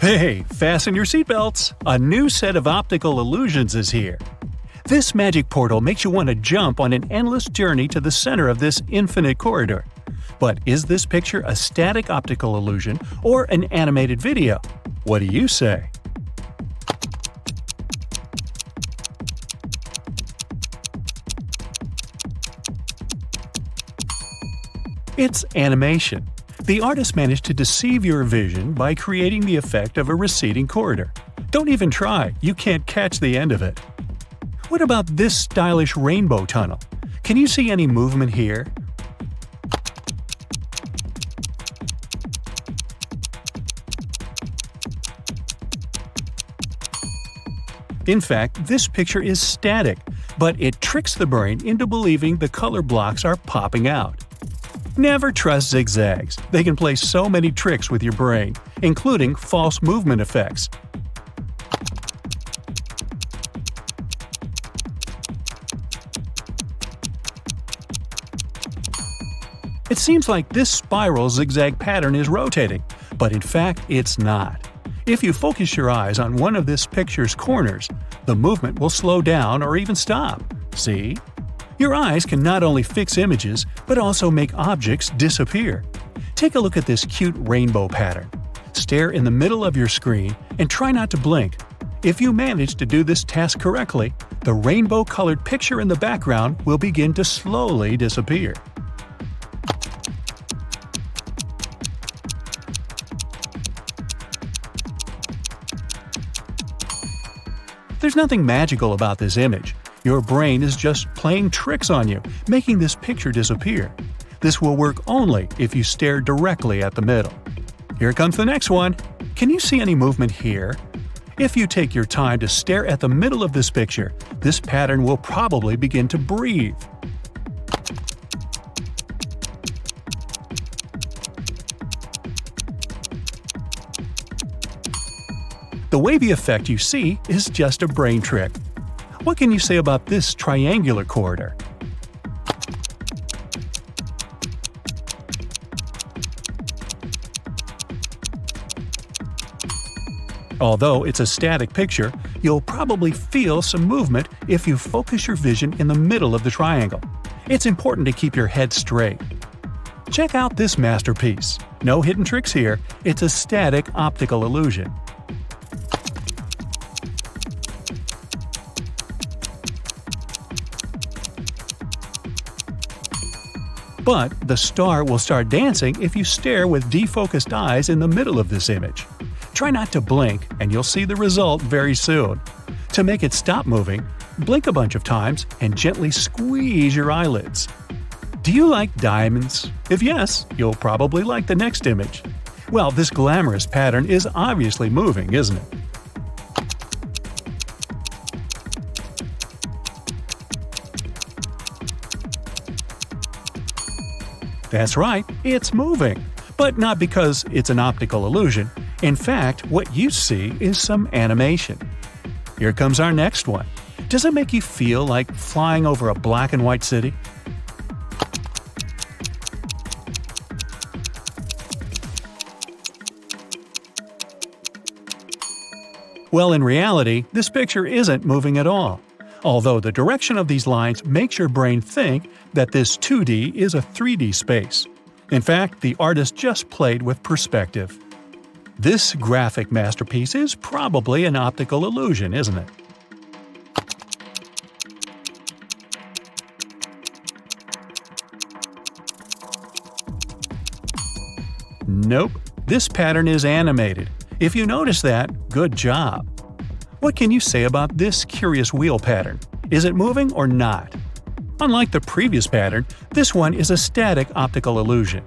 Hey, fasten your seatbelts! A new set of optical illusions is here. This magic portal makes you want to jump on an endless journey to the center of this infinite corridor. But is this picture a static optical illusion or an animated video? What do you say? It's animation. The artist managed to deceive your vision by creating the effect of a receding corridor. Don't even try, you can't catch the end of it. What about this stylish rainbow tunnel? Can you see any movement here? In fact, this picture is static, but it tricks the brain into believing the color blocks are popping out. Never trust zigzags. They can play so many tricks with your brain, including false movement effects. It seems like this spiral zigzag pattern is rotating, but in fact it's not. If you focus your eyes on one of this picture's corners, the movement will slow down or even stop. See? Your eyes can not only fix images, but also make objects disappear. Take a look at this cute rainbow pattern. Stare in the middle of your screen and try not to blink. If you manage to do this task correctly, the rainbow-colored picture in the background will begin to slowly disappear. There's nothing magical about this image. Your brain is just playing tricks on you, making this picture disappear. This will work only if you stare directly at the middle. Here comes the next one. Can you see any movement here? If you take your time to stare at the middle of this picture, this pattern will probably begin to breathe. The wavy effect you see is just a brain trick. What can you say about this triangular corridor? Although it's a static picture, you'll probably feel some movement if you focus your vision in the middle of the triangle. It's important to keep your head straight. Check out this masterpiece. No hidden tricks here, it's a static optical illusion. But the star will start dancing if you stare with defocused eyes in the middle of this image. Try not to blink and you'll see the result very soon. To make it stop moving, blink a bunch of times and gently squeeze your eyelids. Do you like diamonds? If yes, you'll probably like the next image. Well, this glamorous pattern is obviously moving, isn't it? That's right, it's moving. But not because it's an optical illusion. In fact, what you see is some animation. Here comes our next one. Does it make you feel like flying over a black and white city? Well, in reality, this picture isn't moving at all. Although the direction of these lines makes your brain think that this 2D is a 3D space. In fact, the artist just played with perspective. This graphic masterpiece is probably an optical illusion, isn't it? Nope, this pattern is animated. If you notice that, good job. What can you say about this curious wheel pattern? Is it moving or not? Unlike the previous pattern, this one is a static optical illusion.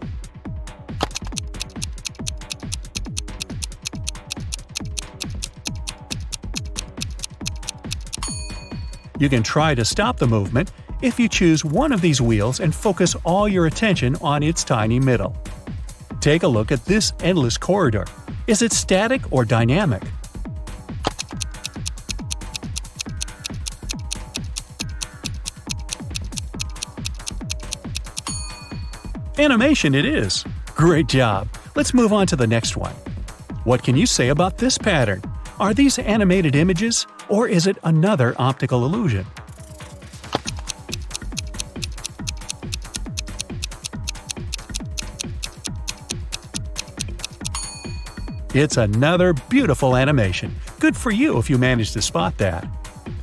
You can try to stop the movement if you choose one of these wheels and focus all your attention on its tiny middle. Take a look at this endless corridor. Is it static or dynamic? Animation it is! Great job! Let's move on to the next one. What can you say about this pattern? Are these animated images, or is it another optical illusion? It's another beautiful animation. Good for you if you managed to spot that.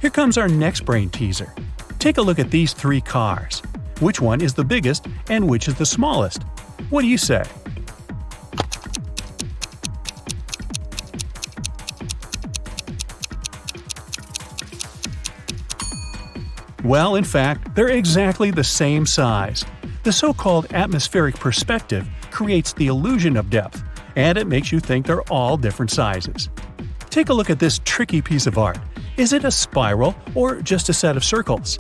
Here comes our next brain teaser. Take a look at these three cars. Which one is the biggest and which is the smallest? What do you say? Well, in fact, they're exactly the same size. The so-called atmospheric perspective creates the illusion of depth, and it makes you think they're all different sizes. Take a look at this tricky piece of art. Is it a spiral or just a set of circles?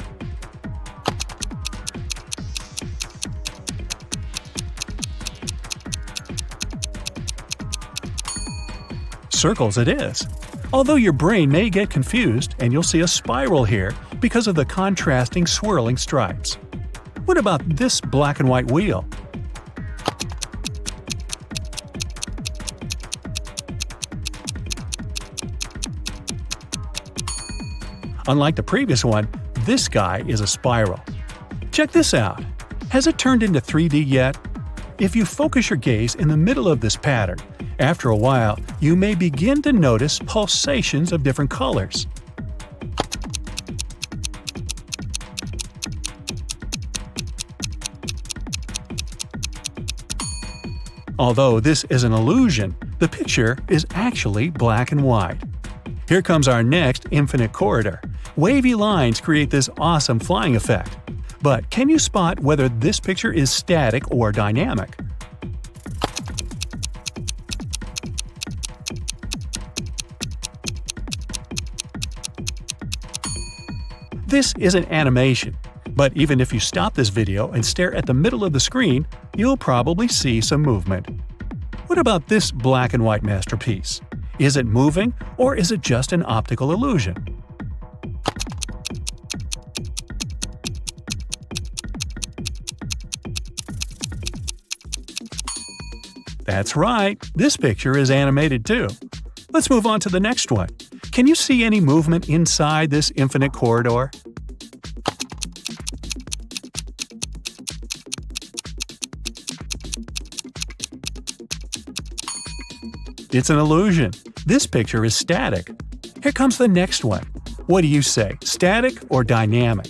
Circles it is. Although your brain may get confused and you'll see a spiral here because of the contrasting swirling stripes. What about this black and white wheel? Unlike the previous one, this guy is a spiral. Check this out. Has it turned into 3D yet? If you focus your gaze in the middle of this pattern, after a while, you may begin to notice pulsations of different colors. Although this is an illusion, the picture is actually black and white. Here comes our next infinite corridor. Wavy lines create this awesome flying effect. But can you spot whether this picture is static or dynamic? This is an animation, but even if you stop this video and stare at the middle of the screen, you'll probably see some movement. What about this black and white masterpiece? Is it moving, or is it just an optical illusion? That's right, this picture is animated too. Let's move on to the next one. Can you see any movement inside this infinite corridor? It's an illusion. This picture is static. Here comes the next one. What do you say, static or dynamic?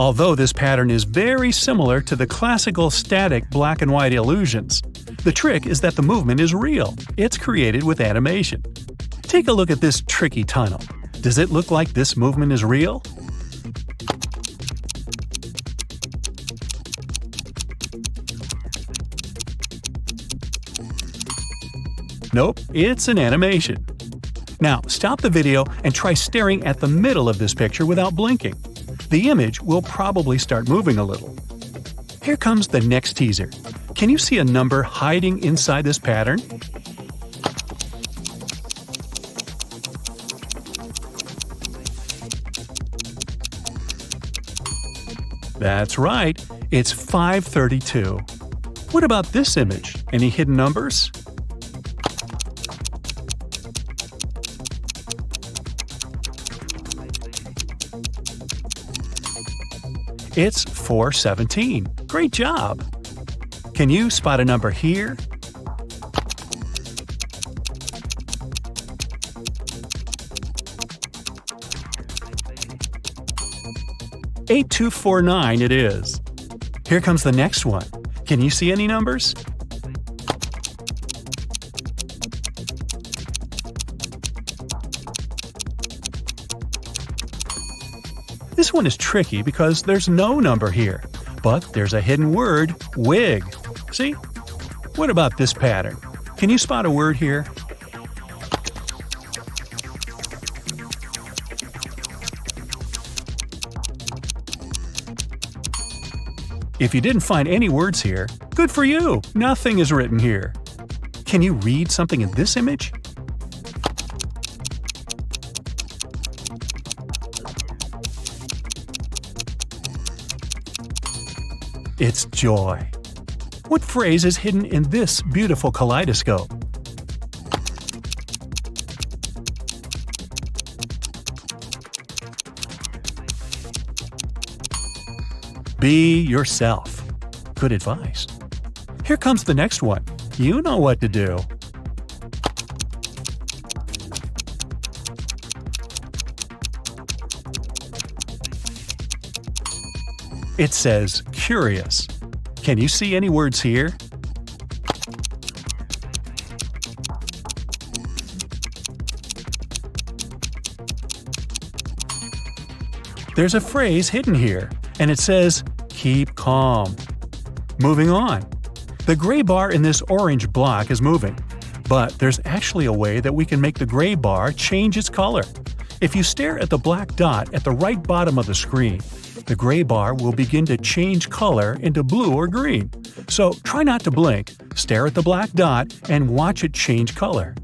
Although this pattern is very similar to the classical static black and white illusions, the trick is that the movement is real. It's created with animation. Take a look at this tricky tunnel. Does it look like this movement is real? Nope, it's an animation. Now, stop the video and try staring at the middle of this picture without blinking. The image will probably start moving a little. Here comes the next teaser. Can you see a number hiding inside this pattern? That's right, it's 532. What about this image? Any hidden numbers? It's 417. Great job! Can you spot a number here? $8249 it is. Here comes the next one. Can you see any numbers? This one is tricky because there's no number here, but there's a hidden word, wig. See? What about this pattern? Can you spot a word here? If you didn't find any words here, good for you! Nothing is written here. Can you read something in this image? It's joy. What phrase is hidden in this beautiful kaleidoscope? Be yourself. Good advice. Here comes the next one. You know what to do. It says curious. Can you see any words here? There's a phrase hidden here, and it says, keep calm. Moving on. The gray bar in this orange block is moving, but there's actually a way that we can make the gray bar change its color. If you stare at the black dot at the right bottom of the screen, the gray bar will begin to change color into blue or green. So try not to blink, stare at the black dot, and watch it change color.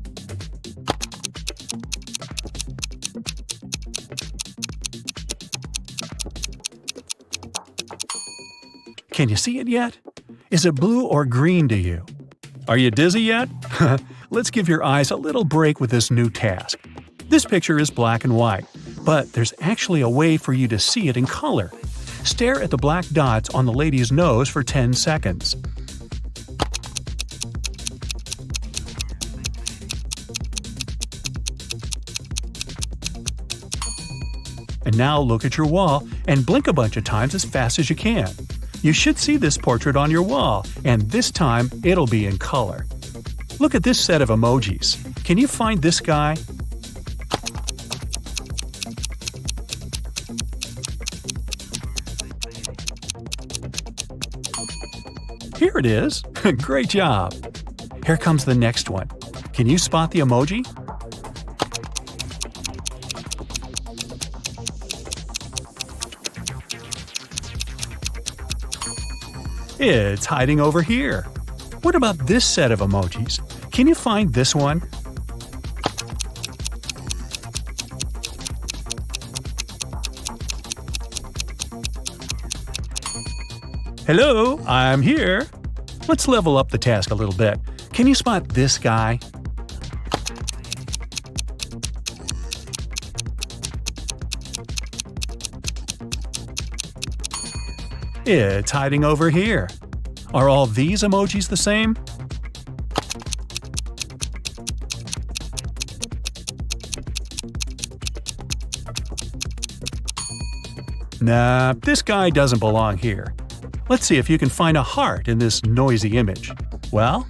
Can you see it yet? Is it blue or green to you? Are you dizzy yet? Let's give your eyes a little break with this new task. This picture is black and white, but there's actually a way for you to see it in color. Stare at the black dots on the lady's nose for 10 seconds. And now look at your wall and blink a bunch of times as fast as you can. You should see this portrait on your wall, and this time it'll be in color. Look at this set of emojis. Can you find this guy? Here it is. Great job. Here comes the next one. Can you spot the emoji? It's hiding over here. What about this set of emojis? Can you find this one? Hello, I'm here. Let's level up the task a little bit. Can you spot this guy? It's hiding over here. Are all these emojis the same? Nah, this guy doesn't belong here. Let's see if you can find a heart in this noisy image. Well,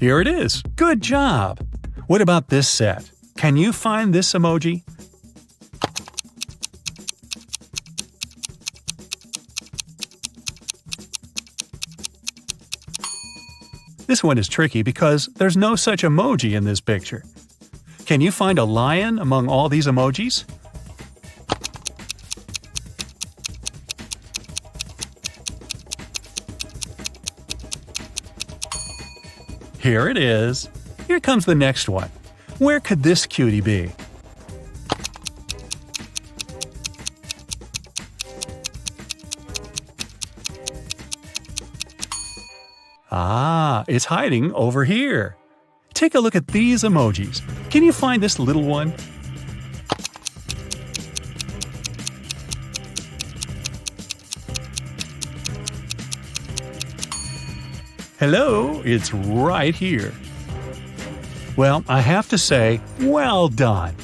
here it is. Good job. What about this set? Can you find this emoji? This one is tricky because there's no such emoji in this picture. Can you find a lion among all these emojis? Here it is. Here comes the next one. Where could this cutie be? Ah, it's hiding over here. Take a look at these emojis. Can you find this little one? Hello, it's right here. Well, I have to say, well done.